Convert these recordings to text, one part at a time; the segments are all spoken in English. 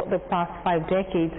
the past 5 decades.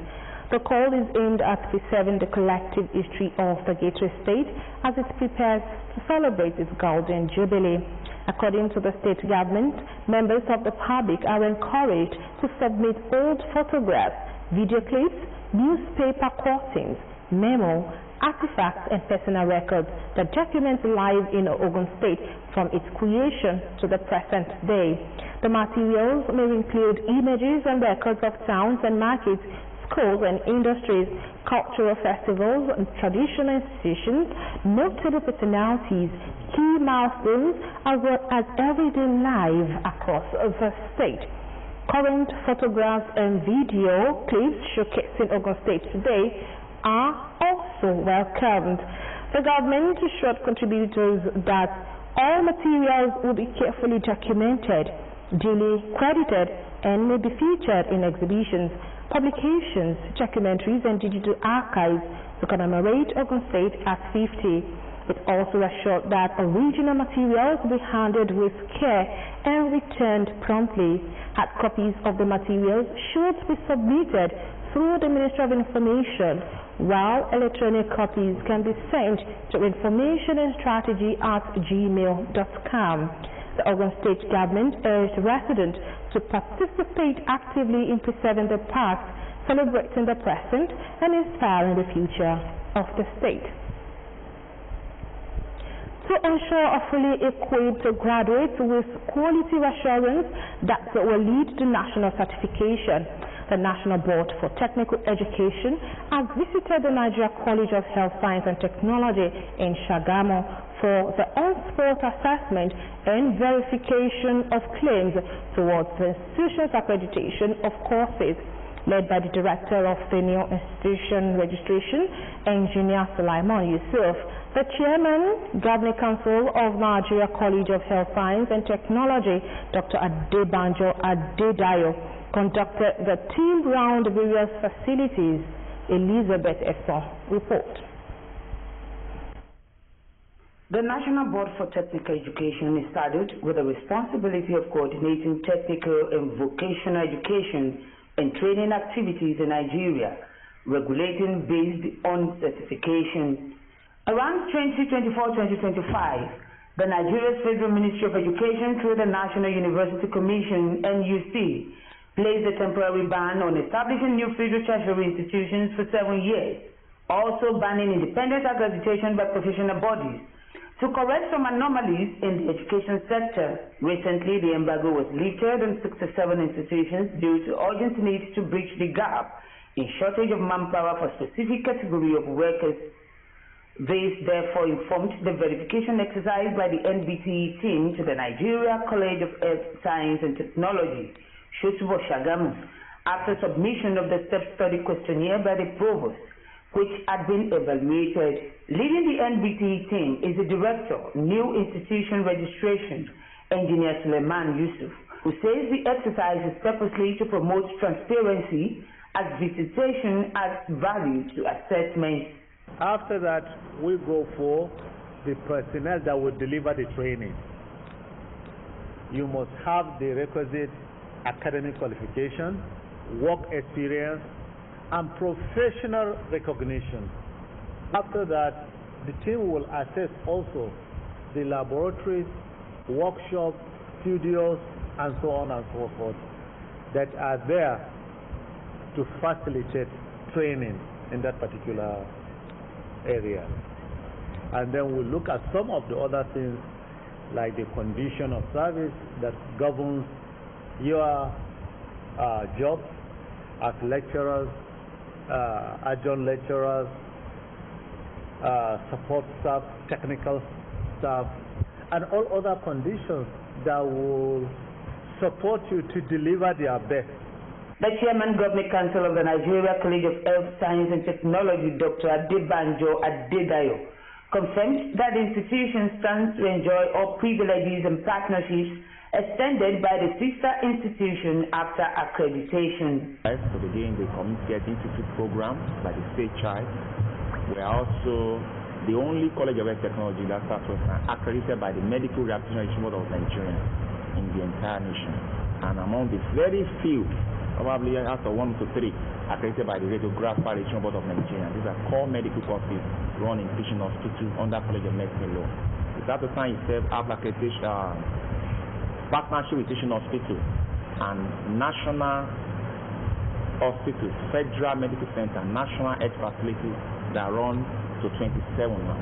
The call is aimed at preserving the collective history of the Gateway State as it prepares to celebrate its Golden Jubilee. According to the state government, members of the public are encouraged to submit old photographs, video clips, newspaper cuttings, memo, artifacts and personal records that document life in Ogun State from its creation to the present day. The materials may include images and records of towns and markets, schools and industries, cultural festivals and traditional institutions, notable personalities, key milestones, as well as everyday life across the state. Current photographs and video clips showcasing Ogun State today are also welcomed. The government assured contributors that all materials will be carefully documented, duly credited, and may be featured in exhibitions, publications, documentaries, and digital archives to commemorate Ogun State at 50. It also assured that original materials will be handled with care and returned promptly. Hard copies of the materials should be submitted through the Ministry of Information, while electronic copies can be sent to informationandstrategy@gmail.com. The Ogun State government urged residents to participate actively in preserving the past, celebrating the present, and inspiring the future of the state. To ensure a fully equipped graduate with quality assurance that will lead to national certification, the National Board for Technical Education has visited the Nigeria College of Health Science and Technology in Shagamu for the on-spot assessment and verification of claims towards the institution's accreditation of courses. Led by the Director of the new institution registration, Engineer Sulaiman Yusuf, the Chairman, Governing Council of Nigeria College of Health Science and Technology, Dr. Adebanjo Adedayo, conducted the team round various facilities. Elizabeth Esson report. The National Board for Technical Education is saddled with the responsibility of coordinating technical and vocational education and training activities in Nigeria, regulating based on certification. Around 2024-2025, the Nigeria's Federal Ministry of Education through the National University Commission, NUC, placed a temporary ban on establishing new federal tertiary institutions for 7 years, also banning independent accreditation by professional bodies. To correct some anomalies in the education sector, recently the embargo was lifted on 67 institutions due to urgent need to bridge the gap in shortage of manpower for specific category of workers. This therefore informed the verification exercise by the NBTE team to the Nigeria College of Health Science and Technology, Shosubo Shagamu, after submission of the self-study questionnaire by the provost, which had been evaluated. Leading the NBTE team is the Director, New Institution Registration, Engineer Sulaiman Yusuf, who says the exercise is purposely to promote transparency as visitation adds value to assessments. After that, we go for the personnel that will deliver the training. You must have the requisite academic qualification, work experience, and professional recognition. After that, the team will assess also the laboratories, workshops, studios, and so on and so forth that are there to facilitate training in that particular area. And then we'll look at some of the other things like the condition of service that governs your job as lecturers, adjunct lecturers, support staff, technical staff, and all other conditions that will support you to deliver their best. The Chairman, Governing Council of the Nigeria College of Health Science and Technology, Dr. Adebanjo Adedayo, confirmed that the institution stands to enjoy all privileges and partnerships extended by the sister institution after accreditation. So again, the Community Health Institute program by the State Child. We are also the only College of Health Technology that was accredited by the Medical Rehabilitation Board of Nigeria in the entire nation, and among the very few probably out of 1 to 3 accredited by the Radiographer Regional Board of Nigeria. These are core medical courses run in teaching hospitals under College of Medicine law. The South African itself have accreditation partnership with teaching hospitals and national hospitals, federal medical center, national health facilities that run to 27 now,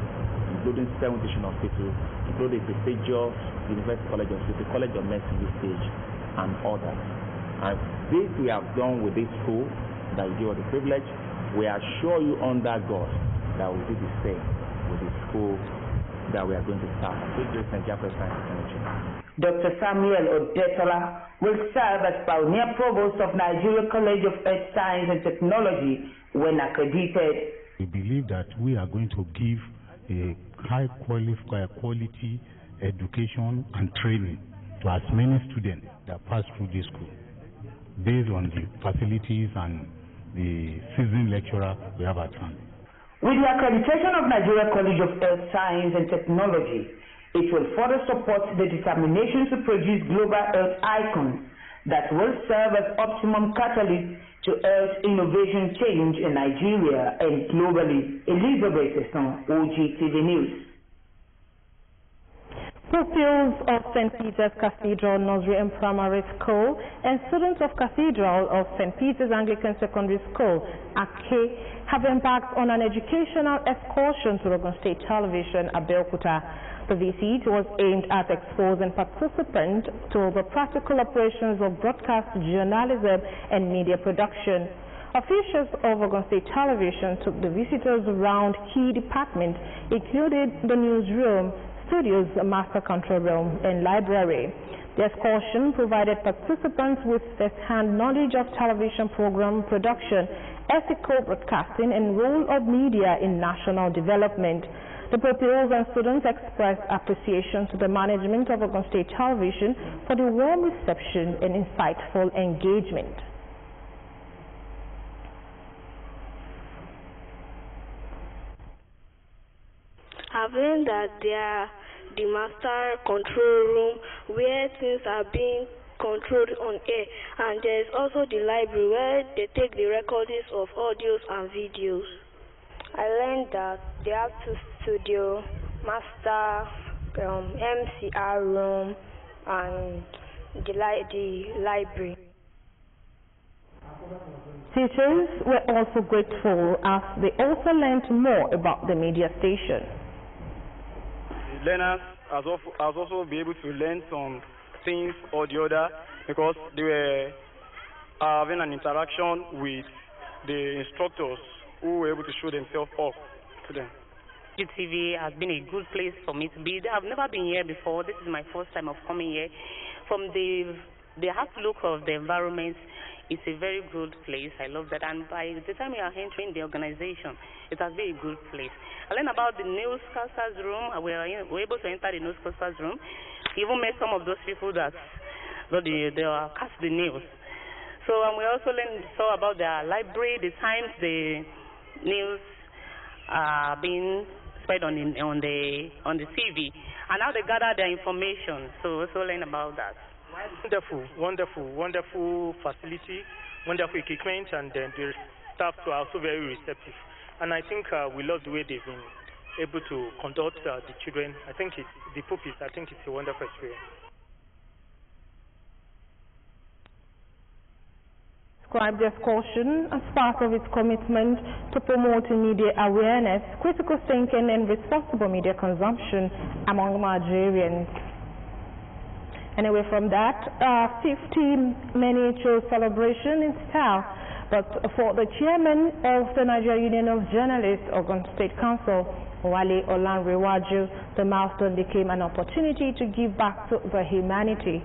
including 7 teaching hospitals, including the prestigious University College Hospital, College of Medicine Usage, and others. And this we have done with this school that you give us the privilege. We assure you under God that we do the same with the school that we are going to start. Dr. Samuel Odetola will serve as pioneer provost of Nigeria College of Earth Science and Technology when accredited. We believe that we are going to give a high quality education and training to as many students that pass through this school based on the facilities and the seasoned lecturer we have at hand. With the accreditation of Nigeria College of Earth Science and Technology, it will further support the determination to produce global health icons that will serve as optimum catalyst to health innovation change in Nigeria and globally. Elizabeth is on OGTV News. Pupils of St. Peter's Cathedral Nursery and Primary School and students of Cathedral of St. Peter's Anglican Secondary School, AKE, have embarked on an educational excursion to Ogun State Television, Abeokuta. The visit was aimed at exposing participants to the practical operations of broadcast journalism and media production. Officials of Ogun State Television took the visitors around key departments, including the newsroom, studios, master control room, and library. The excursion provided participants with first-hand knowledge of television program production, ethical broadcasting, and role of media in national development. The pupils and students expressed appreciation to the management of Ogun State Television for the warm reception and insightful engagement. I've learned that they are the master control room where things are being controlled on air, and there is also the library where they take the recordings of audios and videos. I learned that they have 2 studios, master, MCR room, and the library. Teachers were also grateful as they also learned more about the media station. The learners has also been able to learn some things or the other because they were having an interaction with the instructors who were able to show themselves off to them. OGTV has been a good place for me to be. I've never been here before. This is my first time of coming here. From the outlook of the environment, it's a very good place. I love that. And by the time we are entering the organization, it has been a good place. I learned about the newscasters room. We were able to enter the newscasters room. Even met some of those people that they cast the news. So we also saw about the library, the times the news are being spread on the TV, and how they gather their information. So also learn about that. Wonderful facility, wonderful equipment, and the staff are also very receptive. And I think we love the way they've been able to conduct the children. I think it's a wonderful experience. Described the excursion as part of its commitment to promoting media awareness, critical thinking, and responsible media consumption among Nigerians. Anyway, from that, 50-miniature celebration in style. But for the chairman of the Nigerian Union of Journalists, Ogun State Council, Wale Olanrewaju, the milestone became an opportunity to give back to the humanity.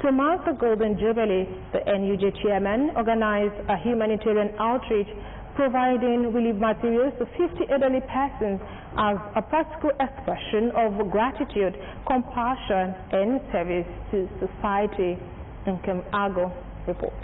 To mark the Golden Jubilee, the NUJ chairman organized a humanitarian outreach, providing relief materials to 50 elderly persons as a practical expression of gratitude, compassion, and service to society. Nkem Ago report.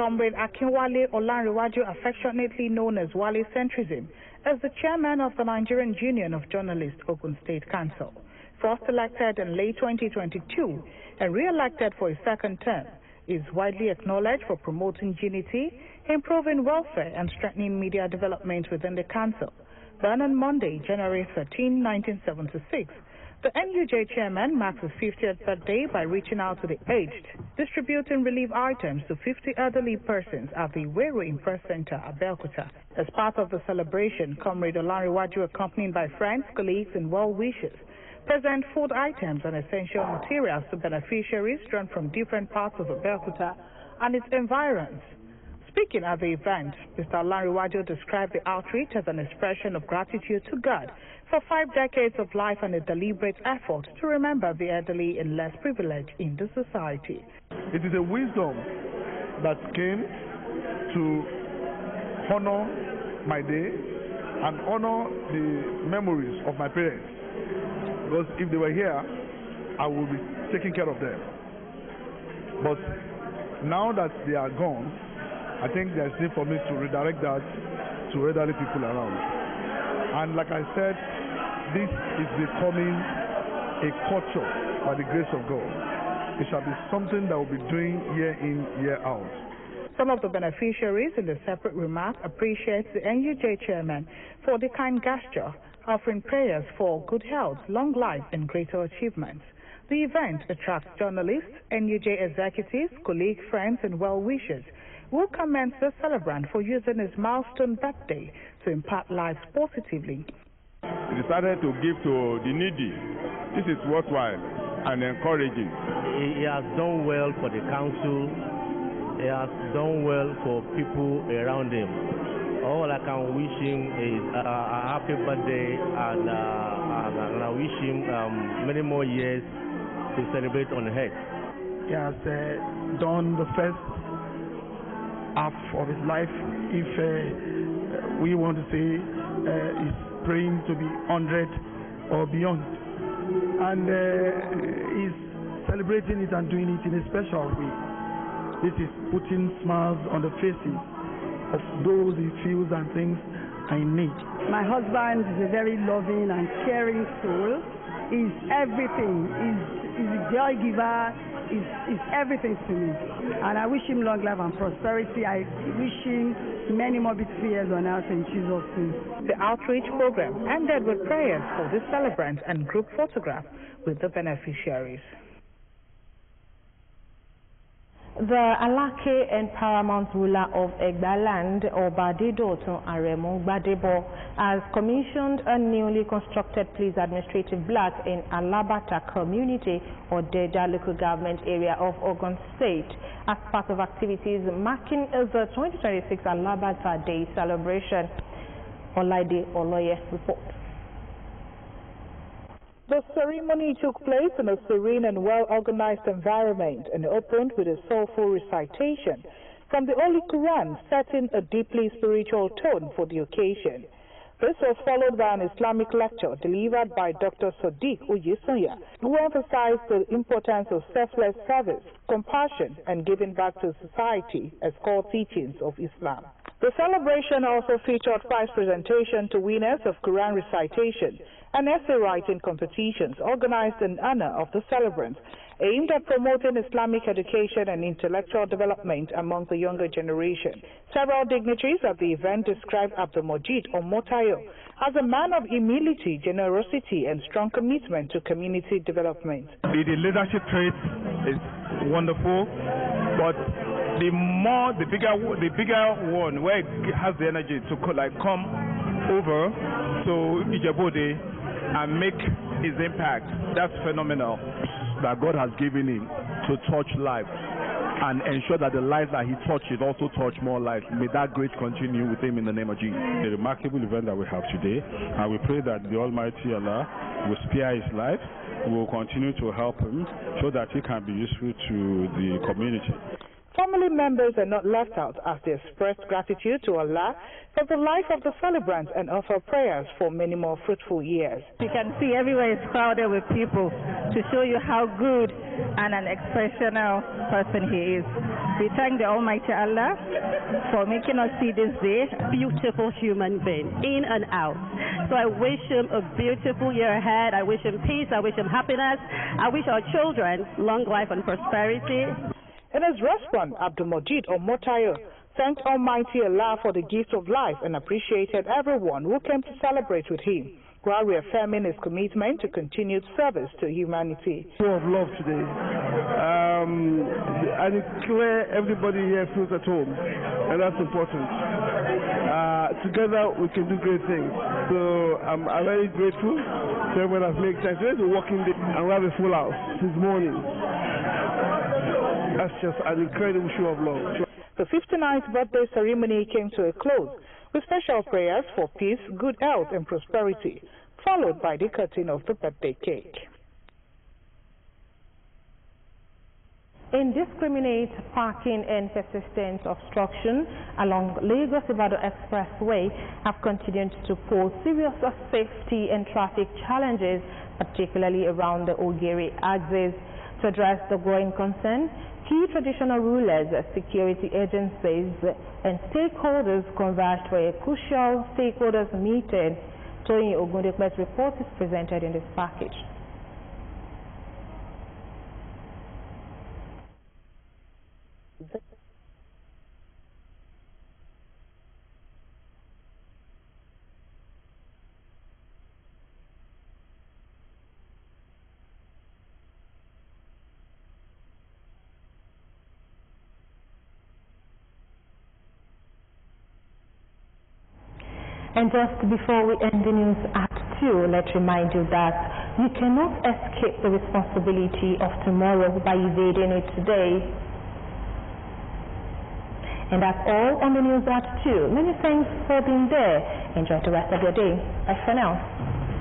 Comrade Akinwale Olanrewaju, affectionately known as Wale Centrism, as the chairman of the Nigerian Union of Journalists Ogun State Council. First elected in late 2022 and re-elected for a second term, is widely acknowledged for promoting unity, improving welfare and strengthening media development within the council. Born on Monday, January 13, 1976, the NUJ chairman marks his 50th birthday by reaching out to the aged, distributing relief items to 50 elderly persons at the Wero Press Center, Abeokuta. As part of the celebration, Comrade Olanrewaju, accompanied by friends, colleagues and well-wishers, present food items and essential materials to beneficiaries drawn from different parts of Abeokuta and its environs. Speaking at the event, Mr. Olanrewaju described the outreach as an expression of gratitude to God for 5 decades of life and a deliberate effort to remember the elderly and less privileged in the society. It is a wisdom that came to honor my day and honor the memories of my parents. Because if they were here, I would be taking care of them. But now that they are gone, I think there's need for me to redirect that to elderly people around. And like I said, this is becoming a culture by the grace of God. It shall be something that we'll be doing year in, year out. Some of the beneficiaries in the separate remark appreciate the NUJ chairman for the kind gesture, offering prayers for good health, long life and greater achievements. The event attracts journalists, NUJ executives, colleagues, friends and well-wishers who commend the celebrant for using his milestone birthday to impact lives positively. We decided to give to the needy. This is worthwhile and encouraging. He has done well for the council. He has done well for people around him. All I can wish him is a happy birthday, and I wish him many more years to celebrate on earth. He has done the first half of his life. If we want to say he's praying to be 100 or beyond, and he's celebrating it and doing it in a special way. This is putting smiles on the faces of those he feels and thinks I need. My husband is a very loving and caring soul. He's everything. He's a joy giver. He's everything to me. And I wish him long life and prosperity. I wish him many more beautiful years on earth in Jesus' name. The outreach program ended with prayers for the celebrant and group photograph with the beneficiaries. The Alake and paramount ruler of Egbaland, Obadedotun Aremu Gbadebo, has commissioned a newly constructed police administrative block in Alabata community or Deja local government area of Ogun State as part of activities marking the 2026 Alabata Day celebration. Olaide Oloye reports. The ceremony took place in a serene and well-organized environment and opened with a soulful recitation from the Holy Quran, setting a deeply spiritual tone for the occasion. This was followed by an Islamic lecture delivered by Dr. Sadiq Uyesoya, who emphasized the importance of selfless service, compassion, and giving back to society as core teachings of Islam. The celebration also featured prize presentation to winners of Quran recitation and essay writing competitions organized in honor of the celebrants, aimed at promoting Islamic education and intellectual development among the younger generation. Several dignitaries at the event described Abdul Majid Omotayo as a man of humility, generosity, and strong commitment to community development. The leadership trait is wonderful, but the bigger one where it has the energy to come over to Ijebode and make his impact. That's phenomenal. That God has given him to touch lives and ensure that the lives that he touches also touch more lives. May that grace continue with him in the name of Jesus. A remarkable event that we have today, and we pray that the Almighty Allah will spare his life, will continue to help him so that he can be useful to the community. Family members are not left out as they expressed gratitude to Allah for the life of the celebrant and offer prayers for many more fruitful years. You can see everywhere is crowded with people to show you how good and an exceptional person he is. We thank the Almighty Allah for making us see this day. Beautiful human being, in and out. So I wish him a beautiful year ahead. I wish him peace. I wish him happiness. I wish our children long life and prosperity. In his response, Abdulmajid Omotayo thanked Almighty Allah for the gift of life and appreciated everyone who came to celebrate with him, while reaffirming his commitment to continued service to humanity. Show of love today. And it's clear everybody here feels at home, and that's important. Together we can do great things. So I'm very grateful to everyone that's made time. Today's a working day, and we have a full house since morning. That's just an incredible show of love. The 59th birthday ceremony came to a close with special prayers for peace, good health and prosperity, followed by the cutting of the birthday cake. Indiscriminate parking and persistent obstruction along Lagos-Ibadan Expressway have continued to pose serious safety and traffic challenges, particularly around the Ogere axis. To address the growing concern, key traditional rulers, security agencies and stakeholders converged for a crucial stakeholders meeting. Tony Ogundekbe's report is presented in this package. And just before we end the news at 2, let's remind you that you cannot escape the responsibility of tomorrow by evading it today. And that's all on the news at 2. Many thanks for being there. Enjoy the rest of your day. Bye for now.